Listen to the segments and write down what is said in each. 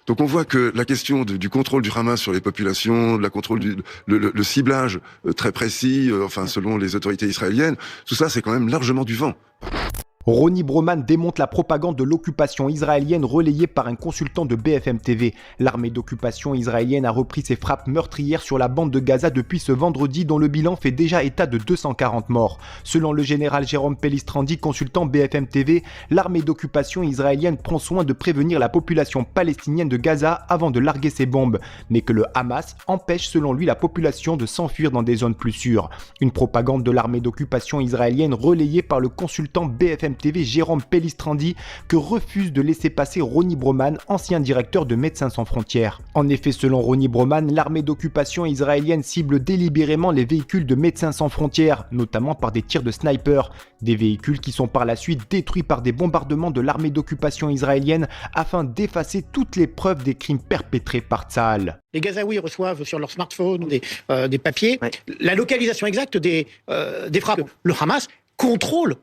Donc on voit que la question du contrôle du Hamas sur les populations, la contrôle le ciblage très précis, enfin selon les autorités israéliennes, tout ça c'est quand même largement du vent. Ronnie Broman démonte la propagande de l'occupation israélienne relayée par un consultant de BFM TV. L'armée d'occupation israélienne a repris ses frappes meurtrières sur la bande de Gaza depuis ce vendredi dont le bilan fait déjà état de 240 morts. Selon le général Jérôme Pellistrandi, consultant BFM TV, l'armée d'occupation israélienne prend soin de prévenir la population palestinienne de Gaza avant de larguer ses bombes, mais que le Hamas empêche selon lui la population de s'enfuir dans des zones plus sûres. Une propagande de l'armée d'occupation israélienne relayée par le consultant BFM TV Jérôme Pellistrandi que refuse de laisser passer Ronnie Broman, ancien directeur de Médecins sans frontières. En effet, selon Ronnie Broman, l'armée d'occupation israélienne cible délibérément les véhicules de Médecins sans frontières, notamment par des tirs de sniper, des véhicules qui sont par la suite détruits par des bombardements de l'armée d'occupation israélienne afin d'effacer toutes les preuves des crimes perpétrés par Tsahal. Les Gazaouis reçoivent sur leur smartphone des papiers, la localisation exacte des frappes. Le Hamas contrôle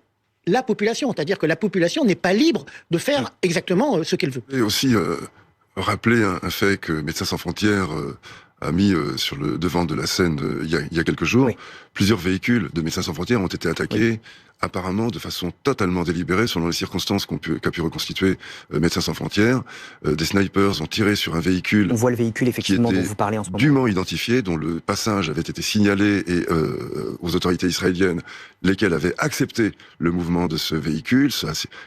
la population, c'est-à-dire que la population n'est pas libre de faire exactement ce qu'elle veut. Et aussi rappeler un fait que Médecins sans frontières a mis sur le devant de la scène il y a quelques jours. Plusieurs véhicules de Médecins sans frontières ont été attaqués, apparemment de façon totalement délibérée, selon les circonstances qu'a pu reconstituer Médecins sans frontières. Des snipers ont tiré sur un véhicule. On voit le véhicule effectivement dont vous parlez en ce moment. Dûment identifié, dont le passage avait été signalé aux autorités israéliennes, lesquelles avaient accepté le mouvement de ce véhicule.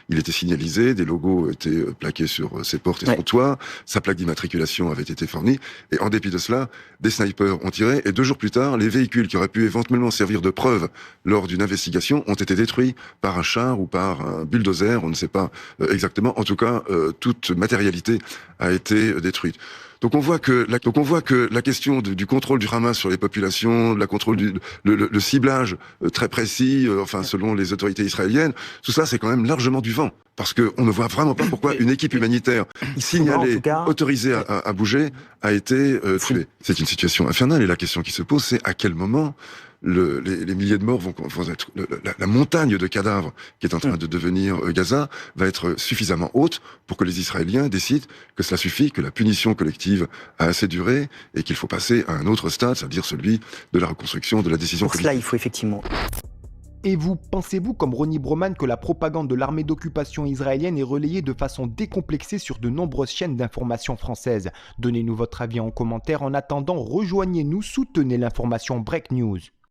Il était signalisé, des logos étaient plaqués sur ses portes et son toit, sa plaque d'immatriculation avait été fournie, et en dépit de cela, des snipers ont tiré, et 2 jours plus tard, les véhicules qui auraient pu éventuellement servir de preuve lors d'une investigation ont été détruits par un char ou par un bulldozer, on ne sait pas exactement. En tout cas, toute matérialité a été détruite. Donc on voit que la question du contrôle du Hamas sur les populations, la contrôle le ciblage très précis, enfin selon les autorités israéliennes, tout ça c'est quand même largement du vent. Parce qu'on ne voit vraiment pas pourquoi une équipe humanitaire signalée, autorisée à bouger, a été tuée. C'est une situation infernale et la question qui se pose, c'est à quel moment les milliers de morts vont être... La montagne de cadavres qui est en train de devenir Gaza va être suffisamment haute pour que les Israéliens décident que cela suffit, que la punition collective a assez duré et qu'il faut passer à un autre stade, c'est-à-dire celui de la reconstruction de la décision collective. Pour cela, il faut effectivement... Et vous, pensez-vous comme Ronnie Broman que la propagande de l'armée d'occupation israélienne est relayée de façon décomplexée sur de nombreuses chaînes d'information françaises? Donnez-nous votre avis en commentaire. En attendant, rejoignez-nous, soutenez l'information Break News.